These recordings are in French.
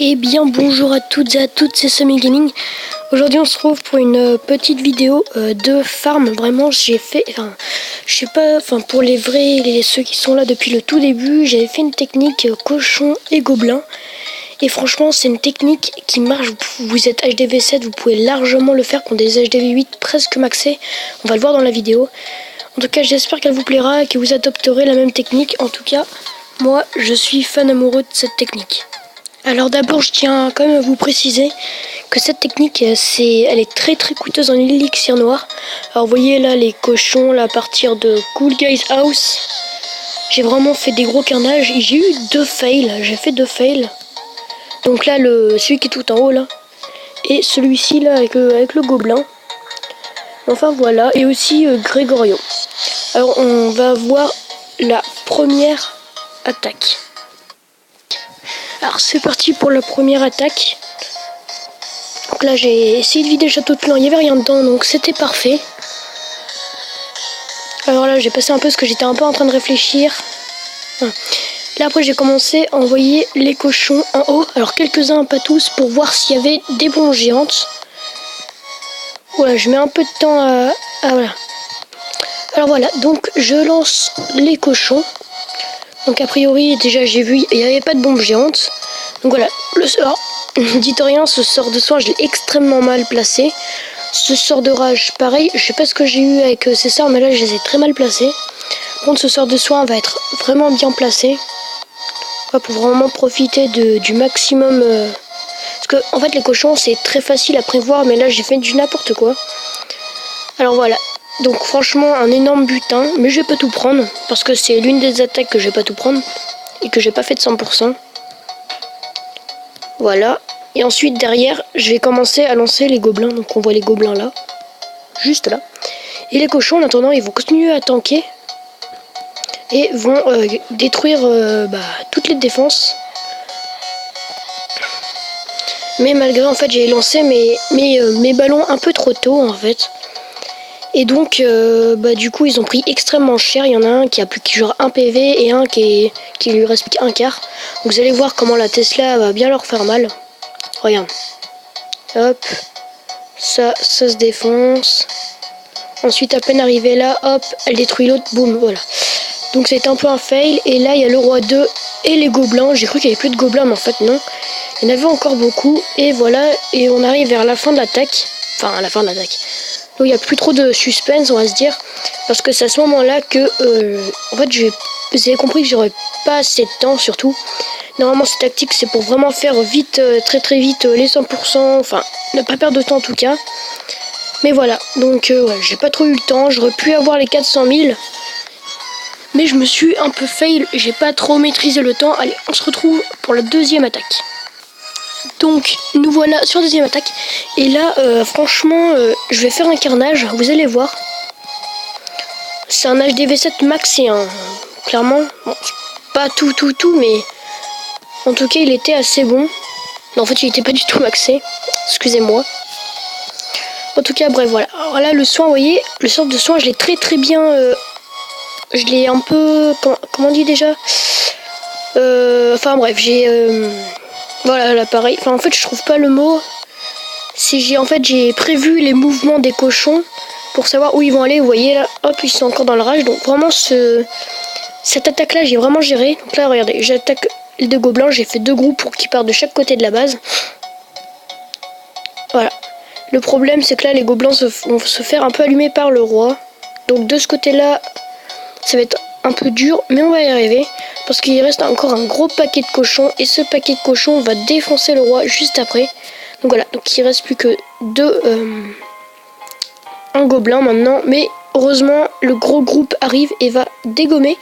Eh bien bonjour à toutes et à toutes, c'est Samy Gaming. Aujourd'hui on se retrouve pour une petite vidéo de farm. Vraiment j'ai fait, je sais pas, pour les vrais, ceux qui sont là depuis le tout début, j'avais fait une technique cochon et gobelin. Et franchement c'est une technique qui marche. Vous êtes HDV7, vous pouvez largement le faire contre des HDV8 presque maxés. On va le voir dans la vidéo. En tout cas j'espère qu'elle vous plaira et que vous adopterez la même technique. En tout cas moi je suis fan amoureux de cette technique. Alors d'abord je tiens quand même à vous préciser que cette technique elle est très coûteuse en élixir noir. Alors vous voyez là les cochons là, à partir de Cool Guys House, j'ai vraiment fait des gros carnages et j'ai eu deux fails, j'ai fait deux fails. Donc là celui qui est tout en haut là et celui-ci là avec le gobelin. Enfin voilà, et aussi Grégorio. Alors on va voir la première attaque. Alors c'est parti pour la première attaque. Donc là j'ai essayé de vider le château de plan, il n'y avait rien dedans donc c'était parfait. Alors là j'ai passé un peu parce que j'étais un peu en train de réfléchir. Là après j'ai commencé à envoyer les cochons en haut. Alors quelques-uns, pas tous, pour voir s'il y avait des bombes géantes. Voilà, je mets un peu de temps à voilà. Alors voilà, donc je lance les cochons. Donc a priori déjà j'ai vu il n'y avait pas de bombe géante. Donc voilà, le sort, dites rien, ce sort de soin je l'ai extrêmement mal placé. Ce sort de rage pareil, je sais pas ce que j'ai eu avec ces sorts mais là je les ai très mal placés. Par contre ce sort de soin va être vraiment bien placé. Ouais, pour vraiment profiter du maximum. Parce que en fait les cochons c'est très facile à prévoir mais là j'ai fait du n'importe quoi. Alors voilà. Donc franchement un énorme butin, mais je vais pas tout prendre parce que c'est l'une des attaques que je vais pas tout prendre et que j'ai pas fait de 100%. Voilà, et ensuite derrière je vais commencer à lancer les gobelins, donc on voit les gobelins là, juste là. Et les cochons en attendant ils vont continuer à tanker et vont détruire toutes les défenses. Mais malgré en fait j'ai lancé mes ballons un peu trop tôt en fait. Et donc, du coup, ils ont pris extrêmement cher. Il y en a un qui a plus que genre 1 PV et un qui lui reste plus qu'un quart. Donc, vous allez voir comment la Tesla va bien leur faire mal. Regarde. Hop. Ça se défonce. Ensuite, à peine arrivé là, hop, elle détruit l'autre. Boum, voilà. Donc, c'est un peu un fail. Et là, il y a le roi 2 et les gobelins. J'ai cru qu'il n'y avait plus de gobelins, mais en fait, non. Il y en avait encore beaucoup. Et voilà. Et on arrive vers la fin de l'attaque. Enfin, à la fin de l'attaque. Donc il n'y a plus trop de suspense, on va se dire, parce que c'est à ce moment-là que, en fait, vous avez compris que j'aurais pas assez de temps, surtout. Normalement, cette tactique, c'est pour vraiment faire vite, très vite, les 100%, enfin, ne pas perdre de temps en tout cas. Mais voilà, donc, ouais, j'ai pas trop eu le temps, j'aurais pu avoir les 400 000, mais je me suis un peu fail, j'ai pas trop maîtrisé le temps. Allez, on se retrouve pour la deuxième attaque. Donc nous voilà sur deuxième attaque et là franchement je vais faire un carnage, vous allez voir. C'est un HDV7 maxé hein. Clairement, bon, pas tout mais en tout cas il était assez bon. Non en fait il était pas du tout maxé, excusez-moi. En tout cas bref voilà. Alors là le soin, vous voyez, le sort de soin je l'ai très bien, je l'ai un peu, comment on dit déjà, enfin bref j'ai... Voilà, là pareil. Enfin, en fait, je trouve pas le mot. J'ai prévu les mouvements des cochons pour savoir où ils vont aller. Vous voyez là, hop, ils sont encore dans le rage. Donc vraiment, cette attaque-là, j'ai vraiment géré. Donc là, regardez, j'attaque les deux gobelins. J'ai fait deux groupes pour qu'ils partent de chaque côté de la base. Voilà. Le problème, c'est que là, les gobelins vont se faire un peu allumer par le roi. Donc de ce côté-là, ça va être un peu dur, mais on va y arriver. Parce qu'il reste encore un gros paquet de cochons. Et ce paquet de cochons va défoncer le roi juste après. Donc voilà, donc il reste plus que un gobelin maintenant. Mais heureusement, le gros groupe arrive et va dégommer.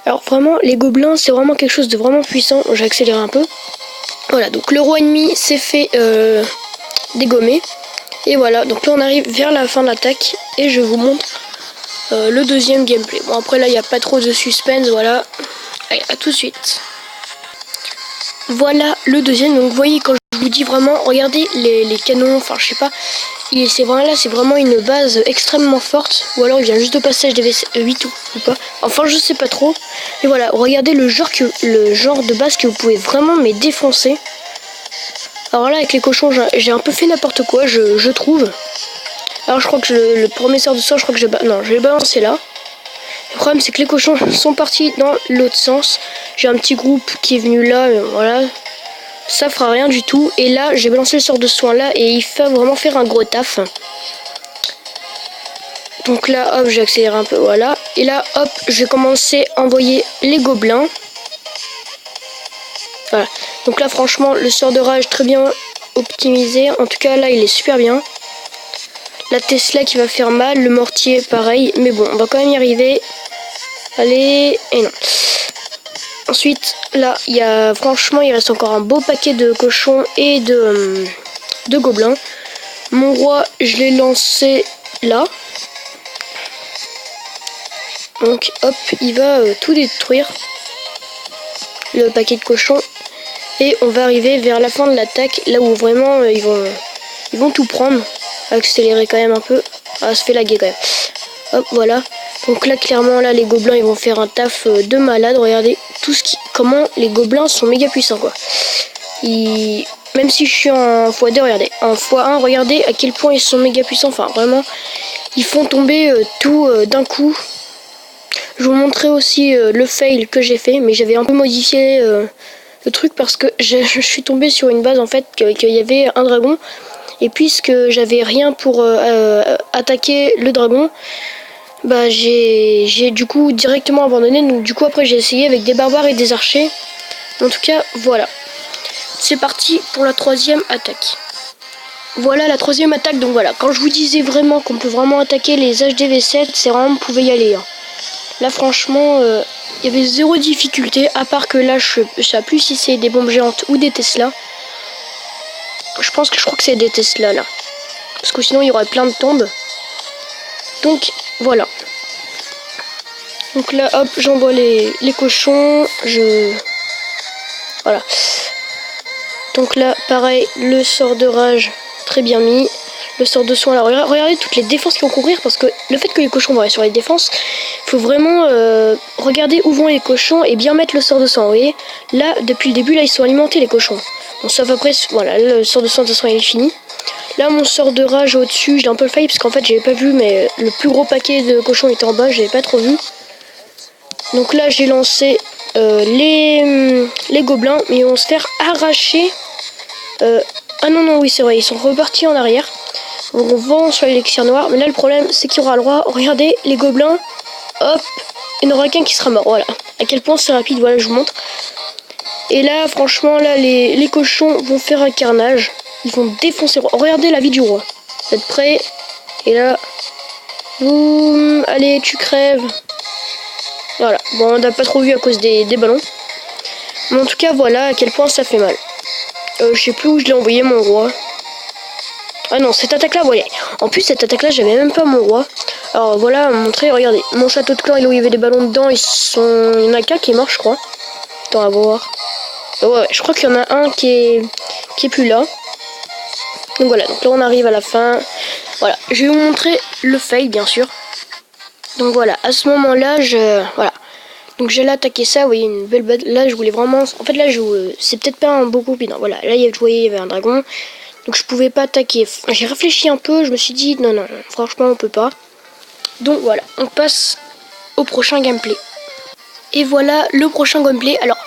Alors vraiment, les gobelins, c'est vraiment quelque chose de vraiment puissant. J'ai accéléré un peu. Voilà, donc le roi ennemi s'est fait dégommer. Et voilà, donc là on arrive vers la fin de l'attaque. Et je vous montre le deuxième gameplay. Bon après là, il n'y a pas trop de suspense, voilà. Allez, à tout de suite. Voilà le deuxième. Donc vous voyez, quand je vous dis vraiment, regardez les canons, enfin je sais pas, c'est vraiment là, c'est vraiment une base extrêmement forte. Ou alors il vient juste de passer HDV8 ou pas. Enfin je sais pas trop. Et voilà, regardez le genre de base que vous pouvez vraiment mais défoncer. Alors là avec les cochons j'ai un peu fait n'importe quoi je trouve. Alors je crois que le premier sort de soin je crois que je l'ai balancé là. Le problème c'est que les cochons sont partis dans l'autre sens. J'ai un petit groupe qui est venu là, voilà. Ça fera rien du tout. Et là j'ai balancé le sort de soin là et il fait vraiment faire un gros taf. Donc là hop j'ai accéléré un peu, voilà. Et là hop je vais commencer à envoyer les gobelins. Voilà. Donc là franchement le sort de rage très bien optimisé. En tout cas là il est super bien. La Tesla qui va faire mal, le mortier pareil. Mais bon on va quand même y arriver. Allez, et non. Ensuite, là, franchement, il reste encore un beau paquet de cochons et de gobelins. Mon roi, je l'ai lancé là. Donc, hop, il va tout détruire. Le paquet de cochons. Et on va arriver vers la fin de l'attaque, là où vraiment ils vont tout prendre. Accélérer quand même un peu. Ah, ça fait laguer quand même. Hop, voilà. Donc là, clairement, là, les gobelins, ils vont faire un taf de malade. Regardez comment les gobelins sont méga puissants, quoi. Même si je suis en x2, regardez. En x1, regardez à quel point ils sont méga puissants. Enfin, vraiment, ils font tomber tout d'un coup. Je vous montrerai aussi le fail que j'ai fait. Mais j'avais un peu modifié le truc parce que je suis tombé sur une base, en fait, qu'il y avait un dragon. Et puisque j'avais rien pour attaquer le dragon, bah j'ai du coup directement abandonné. Donc du coup après j'ai essayé avec des barbares et des archers. En tout cas voilà. C'est parti pour la troisième attaque. Voilà la troisième attaque. Donc voilà, quand je vous disais vraiment qu'on peut vraiment attaquer les HDV7, c'est vraiment vous pouvez y aller. Hein. Là franchement il y avait zéro difficulté. À part que là je sais plus si c'est des bombes géantes ou des Tesla. Je crois que c'est des Tesla là. Parce que sinon il y aurait plein de tombes. Donc voilà. Donc là hop j'envoie les cochons. Voilà. Donc là pareil le sort de rage très bien mis. Le sort de soin là. Regardez toutes les défenses qui vont courir. Parce que le fait que les cochons vont aller sur les défenses, il faut vraiment regarder où vont les cochons et bien mettre le sort de soin. Vous voyez là depuis le début là ils sont alimentés les cochons. Bon sauf après voilà le sort de soin il est fini. Là mon sort de rage au-dessus, j'ai un peu le failli parce qu'en fait j'avais pas vu mais le plus gros paquet de cochons était en bas, j'avais pas trop vu. Donc là j'ai lancé les gobelins mais ils vont se faire arracher. Ah non oui c'est vrai, ils sont repartis en arrière. On vend sur l'élixir noir, mais là le problème c'est qu'il y aura le roi. Regardez les gobelins, hop, il n'y en aura qu'un qui sera mort, voilà. À quel point c'est rapide, voilà je vous montre. Et là franchement là les cochons vont faire un carnage. Ils vont défoncer. Regardez la vie du roi. Vous êtes prêts? Et là, boum, allez, tu crèves. Voilà. Bon, on n'a pas trop vu à cause des ballons. Mais en tout cas, voilà à quel point ça fait mal. Je sais plus où je l'ai envoyé mon roi. Ah non, cette attaque-là, voilà. En plus, cette attaque-là, j'avais même pas mon roi. Alors voilà, montrer, regardez. Mon château de clan, là où il y avait des ballons dedans, il y en a qu'un qui est mort, je crois. Attends, à voir. Ouais, je crois qu'il y en a un qui est plus là. Donc voilà, donc là on arrive à la fin. Voilà, je vais vous montrer le fail bien sûr. Donc voilà, à ce moment-là, voilà. Donc j'allais attaquer ça, vous voyez, une belle bête. Là je voulais vraiment... En fait là, c'est peut-être pas un beau groupe, non. Voilà, là vous voyez, il y avait un dragon. Donc je pouvais pas attaquer. J'ai réfléchi un peu, je me suis dit, non, franchement on peut pas. Donc voilà, on passe au prochain gameplay. Et voilà le prochain gameplay. Alors,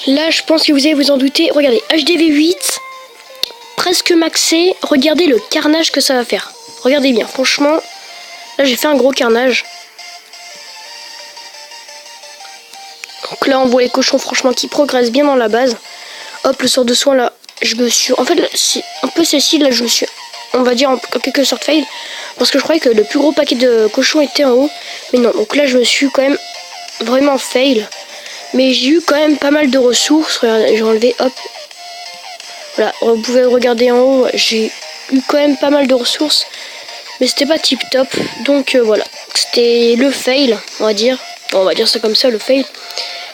là je pense que vous allez vous en douter. Regardez, HDV8... presque maxé, regardez le carnage que ça va faire. Regardez bien, franchement, là j'ai fait un gros carnage. Donc là on voit les cochons franchement qui progressent bien dans la base. Hop, le sort de soin là, je me suis... En fait, c'est un peu celle-ci, là je me suis, on va dire en quelque sorte fail. Parce que je croyais que le plus gros paquet de cochons était en haut. Mais non, donc là je me suis quand même vraiment fail. Mais j'ai eu quand même pas mal de ressources. Regardez, j'ai enlevé, hop. Voilà, vous pouvez regarder en haut, j'ai eu quand même pas mal de ressources, mais c'était pas tip top, donc voilà, c'était le fail, on va dire ça comme ça, le fail,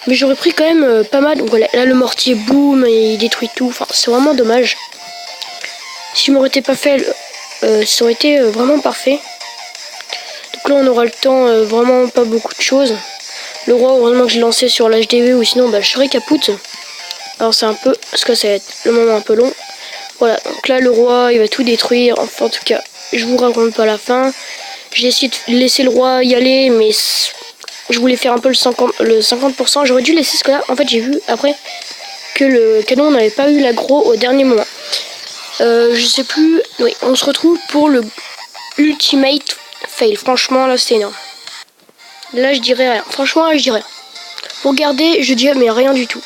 mais j'aurais pris quand même pas mal. Donc voilà, là le mortier boum, et il détruit tout, enfin c'est vraiment dommage. Si je m'aurais été pas fait, ça aurait été vraiment parfait. Donc là on aura le temps, vraiment pas beaucoup de choses. Le roi, heureusement que j'ai lancé sur l'HDV, ou sinon bah, je serais capoute. Alors c'est un peu, parce que ça va être le moment un peu long. Voilà, donc là le roi il va tout détruire. Enfin en tout cas, je vous raconte pas la fin. J'ai essayé de laisser le roi y aller, mais je voulais faire un peu le 50%. J'aurais dû laisser ce que là. En fait j'ai vu après que le canon n'avait pas eu l'aggro au dernier moment. Je sais plus. Oui, on se retrouve pour le ultimate fail. Franchement là c'est énorme. Là je dirais rien. Franchement là je dirais rien. Pour garder, je dirais mais rien du tout.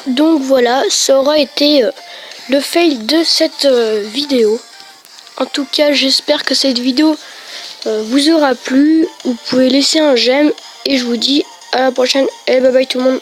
Donc voilà, ça aura été le fail de cette vidéo. En tout cas, j'espère que cette vidéo vous aura plu. Vous pouvez laisser un j'aime et je vous dis à la prochaine. Et bye bye tout le monde.